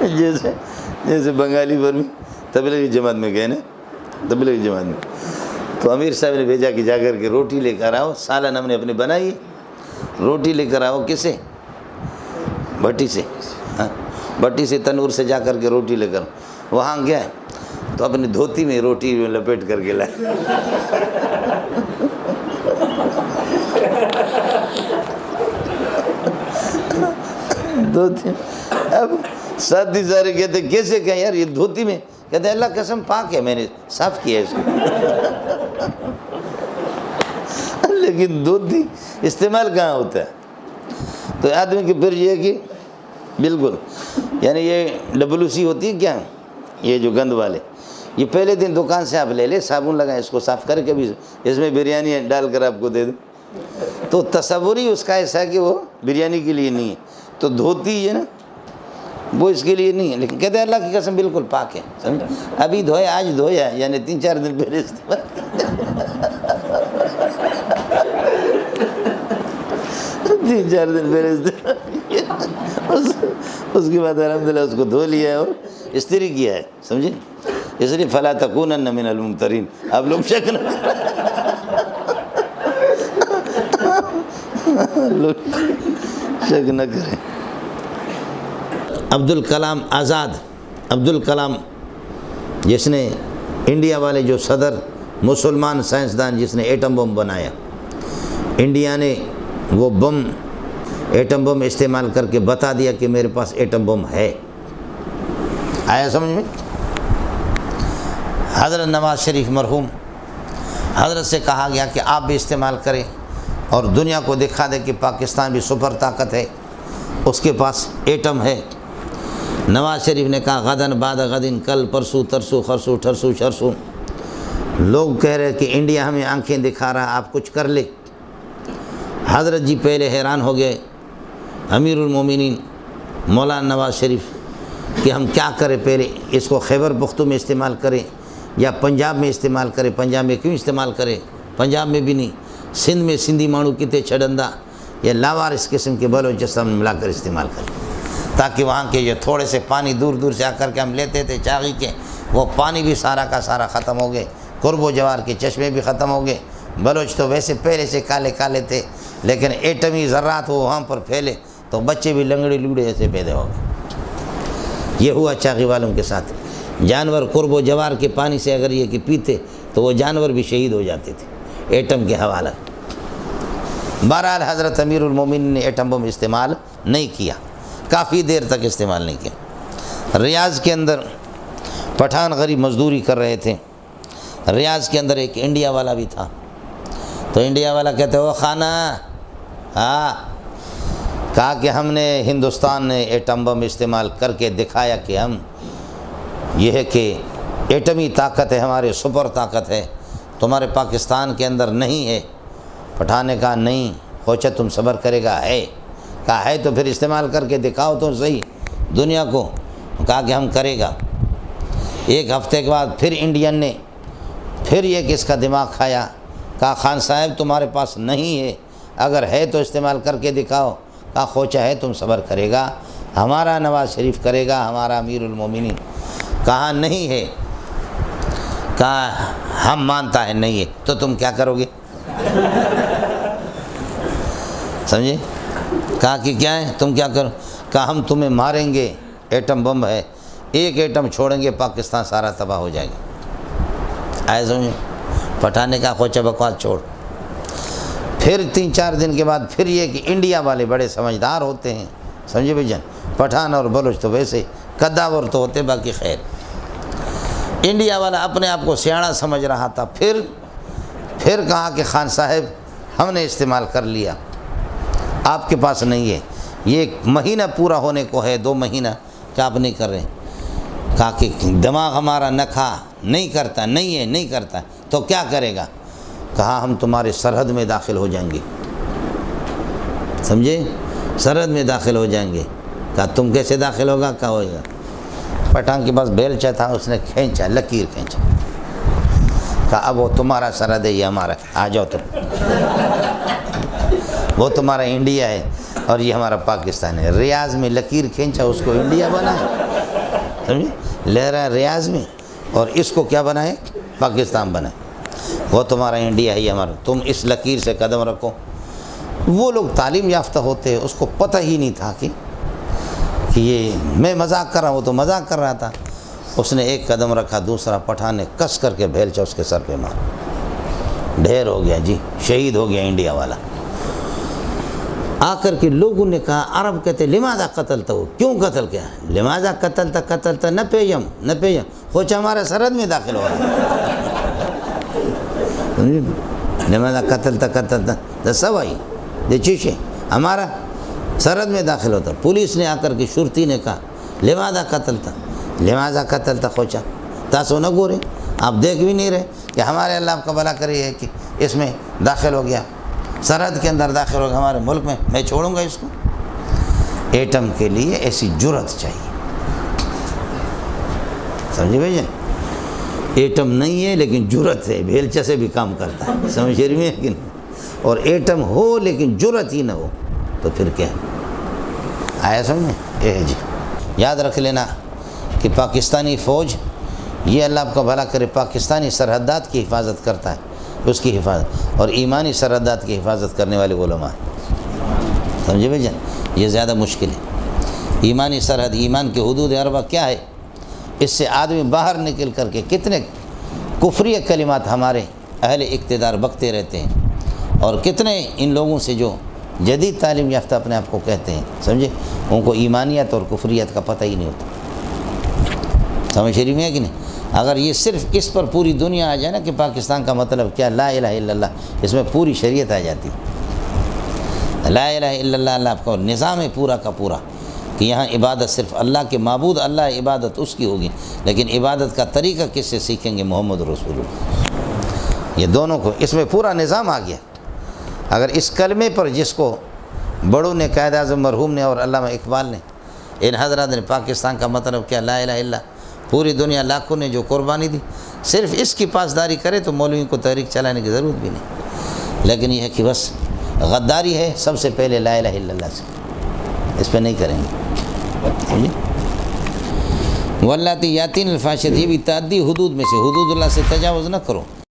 جیسے بنگالی برمی تبلیغی جماعت میں گئے نا، تبلیغی جماعت میں، تو امیر صاحب نے بھیجا کہ جا کر کے روٹی لے کر آؤ، سالن ہم نے اپنے بنائی، روٹی لے کر آؤ کسے؟ بھٹی سے، بھٹی سے تنور سے جا کر کے روٹی لے کر وہاں گیا تو اپنی دھوتی میں روٹی لپیٹ کر کے لائے۔ دھوتی، اب ساتھی سارے کہتے کیسے کہیں یار یہ دھوتی میں؟ کہتے ہیں اللہ قسم پاک ہے، میں نے صاف کیا اس کو۔ لیکن دھوتی استعمال کہاں ہوتا ہے؟ تو آدمی کی پھر یہ کہ بالکل یعنی یہ WC ہوتی ہے کیا، یہ جو گند والے، یہ پہلے دن دکان سے آپ لے لے، صابن لگائیں، اس کو صاف کر کے بھی اس میں بریانی ڈال کر آپ کو دے دیں، تو تصور ہی اس کا ایسا ہے کہ وہ بریانی کے لیے نہیں ہے، تو دھوتی ہے نا وہ اس کے لیے نہیں ہے، لیکن کہتے ہیں اللہ کی قسم بالکل پاک ہے، سمجھ؟ ابھی دھویا، آج دھویا، یعنی 3-4 دن پہلے استعمال، 3-4 دن پہلے استعمال، اس کے بعد الحمدللہ اس کو دھو لیا ہے اور استری کیا ہے، سمجھے؟ اس لیے فلا تکونن من الممترین، آپ لوگ شک نہ کریں۔ عبدالکلام آزاد، عبدالکلام جس نے انڈیا والے جو صدر مسلمان سائنسدان جس نے ایٹم بم بنایا، انڈیا نے وہ بم ایٹم بم استعمال کر کے بتا دیا کہ میرے پاس ایٹم بم ہے، آیا سمجھ میں؟ حضرت نواز شریف مرحوم، حضرت سے کہا گیا کہ آپ بھی استعمال کریں اور دنیا کو دکھا دے کہ پاکستان بھی سپر طاقت ہے، اس کے پاس ایٹم ہے۔ نواز شریف نے کہا غدن بعد غدن، کل پرسوں ترسوں خرسوں ٹھرسوں شرسوں، لوگ کہہ رہے کہ انڈیا ہمیں آنکھیں دکھا رہا، آپ کچھ کر لے۔ حضرت جی پہلے حیران ہو گئے، امیر المومنین مولانا نواز شریف، کہ ہم کیا کریں، پہلے اس کو خیبر پختون میں استعمال کریں یا پنجاب میں استعمال کریں؟ پنجاب میں کیوں استعمال کریں؟ پنجاب میں بھی نہیں، سندھ میں سندھی مانو کتے چھڑندہ یا لاوار اس قسم کے بلوچستان میں ملا کر استعمال کریں، تاکہ وہاں کے جو تھوڑے سے پانی دور دور سے آ کر کے ہم لیتے تھے چاغی کے، وہ پانی بھی سارا کا سارا ختم ہو گئے، قرب و جوار کے چشمے بھی ختم ہو گئے۔ بلوچ تو ویسے پہلے سے کالے کالے تھے، لیکن ایٹمی ذرات وہ وہاں پر پھیلے تو بچے بھی لنگڑے لوڑے ایسے پیدا ہو گئے۔ یہ ہوا چاغی والوں کے ساتھ، جانور قرب و جوار کے پانی سے اگر یہ کہ پیتے تو وہ جانور بھی شہید ہو جاتے تھے ایٹم کے حوالہ۔ بہرحال حضرت امیر المومنین نے ایٹم بم استعمال نہیں کیا، کافی دیر تک استعمال نہیں کیا۔ ریاض کے اندر پٹھان غریب مزدوری کر رہے تھے، ریاض کے اندر ایک انڈیا والا بھی تھا، تو انڈیا والا کہتے ہو خانہ، ہاں، کہا کہ ہم نے ہندوستان نے ایٹم بم استعمال کر کے دکھایا کہ ہم یہ ہے کہ ایٹمی طاقت ہے، ہمارے سپر طاقت ہے، تمہارے پاکستان کے اندر نہیں ہے۔ پٹھان نے کہا نہیں، خوچہ تم صبر کرے گا، ہے، کہا ہے تو پھر استعمال کر کے دکھاؤ تو صحیح دنیا کو، کہا کہ ہم کرے گا۔ ایک ہفتے کے بعد پھر انڈین نے پھر یہ کس کا دماغ کھایا، کہا خان صاحب تمہارے پاس نہیں ہے، اگر ہے تو استعمال کر کے دکھاؤ، کہا خوچہ ہے تم صبر کرے گا، ہمارا نواز شریف کرے گا، ہمارا امیر المومنین، کہا نہیں ہے، کہا ہم مانتا ہے نہیں ہے، تو تم کیا کرو گے؟ سمجھے؟ کہا کہ کیا ہے، تم کیا کرو؟ کہا ہم تمہیں ماریں گے، ایٹم بم ہے، ایک ایٹم چھوڑیں گے پاکستان سارا تباہ ہو جائے گا، آئے سمجھے؟ پٹھان نے کہا خوچہ بکواس چھوڑ۔ پھر 3-4 دن کے بعد پھر یہ کہ انڈیا والے بڑے سمجھدار ہوتے ہیں، سمجھے بھائی جان، پٹھان اور بلوچ تو ویسے قداور تو ہوتے، باقی خیر، انڈیا والا اپنے آپ کو سیاڑا سمجھ رہا تھا، پھر کہا کہ خان صاحب ہم نے استعمال کر لیا، آپ کے پاس نہیں ہے، یہ 1 مہینہ پورا ہونے کو ہے، 2 مہینہ کیا آپ نہیں کر رہے؟ کہا کہ دماغ ہمارا نہ کھا، نہیں کرتا، نہیں ہے، نہیں کرتا، تو کیا کرے گا؟ کہا ہم تمہارے سرحد میں داخل ہو جائیں گے، سمجھے؟ سرحد میں داخل ہو جائیں گے۔ کہا تم کیسے داخل ہوگا؟ کہا ہوگا، پٹھان کے پاس بیلچہ تھا، اس نے کھینچا، لکیر کھینچا، کہا اب وہ تمہارا سرحد ہے، یہ ہمارا، آ جاؤ تم، وہ تمہارا انڈیا ہے اور یہ ہمارا پاکستان ہے۔ ریاض میں لکیر کھینچا، اس کو انڈیا بنا ہے۔ سمجھے، لہرا ریاض میں، اور اس کو کیا بنائے، پاکستان بنائے۔ وہ تمہارا انڈیا ہے، ہمارا، تم اس لکیر سے قدم رکھو۔ وہ لوگ تعلیم یافتہ ہوتے، اس کو پتہ ہی نہیں تھا کہ یہ میں مذاق کر رہا ہوں، وہ تو مذاق کر رہا تھا۔ اس نے ایک قدم رکھا، دوسرا پٹھان نے کس کر کے بھیلچا اس کے سر پہ مارا، ڈھیر ہو گیا جی، شہید ہو گیا انڈیا والا۔ آ کر کے لوگوں نے کہا، عرب کہتے لماذا قتل تھا، وہ کیوں قتل کیا، لماذا قتل تھا نہ پیجم خوچ ہمارے سرحد میں داخل ہو رہا ہے، لماذا قتل تھا سوائی دے چیشے ہمارا سرحد میں داخل ہوتا۔ پولیس نے آ کر کے شرطی نے کہا لماذا قتل تھا خوچا تاسو نہ گورے، آپ دیکھ بھی نہیں رہے کہ ہمارے اللہ آپ کا بھلا کرے ہے کہ اس میں داخل ہو گیا، سرحد کے اندر داخل ہو گیا ہمارے ملک میں چھوڑوں گا اس کو۔ ایٹم کے لیے ایسی جرت چاہیے، سمجھے بھائی، ایٹم نہیں ہے لیکن جرت ہے، بھیلچا سے بھی کام کرتا ہے، سمجھ رہی ہے کہ نہیں؟ اور ایٹم ہو لیکن جرت ہی نہ ہو تو پھر کیا آیا سمجھ میں؟ جی یاد رکھ لینا کہ پاکستانی فوج، یہ اللہ آپ کا بھلا کرے، پاکستانی سرحدات کی حفاظت کرتا ہے، اس کی حفاظت، اور ایمانی سرحدات کی حفاظت کرنے والے علماء ہیں، سمجھے بھائی جان؟ یہ زیادہ مشکل ہے۔ ایمانی سرحد، ایمان کے حدود اربع کیا ہے؟ اس سے آدمی باہر نکل کر کے کتنے کفری کلمات ہمارے اہل اقتدار بکتے رہتے ہیں، اور کتنے ان لوگوں سے جو جدید تعلیم یافتہ اپنے آپ کو کہتے ہیں، سمجھے، ان کو ایمانیت اور کفریت کا پتہ ہی نہیں ہوتا، سمجھ شریف میں ہے کہ نہیں؟ اگر یہ صرف اس پر پوری دنیا آ جائے نا کہ پاکستان کا مطلب کیا، لا الہ الا اللہ، اس میں پوری شریعت آ جاتی، لا الہ الا اللہ، اللہ آپ کا نظام ہے پورا کا پورا، کہ یہاں عبادت صرف اللہ کے معبود اللہ، عبادت اس کی ہوگی، لیکن عبادت کا طریقہ کس سے سیکھیں گے؟ محمد رسول اللہ۔ یہ دونوں کو اس میں پورا نظام آ گیا۔ اگر اس کلمے پر جس کو بڑوں نے، قائد اعظم مرحوم نے اور علامہ اقبال نے، ان حضرات نے پاکستان کا مطلب کیا، لا الہ الا، پوری دنیا لاکھوں نے جو قربانی دی، صرف اس کی پاسداری کرے تو مولویوں کو تحریک چلانے کی ضرورت بھی نہیں، لیکن یہ ہے کہ بس غداری ہے سب سے پہلے لا الہ الا اللہ سے، اس پہ نہیں کریں گے۔ واللاتی یاتین الفاحشۃ، یہ بھی تعدی حدود میں سے، حدود اللہ سے تجاوز نہ کرو۔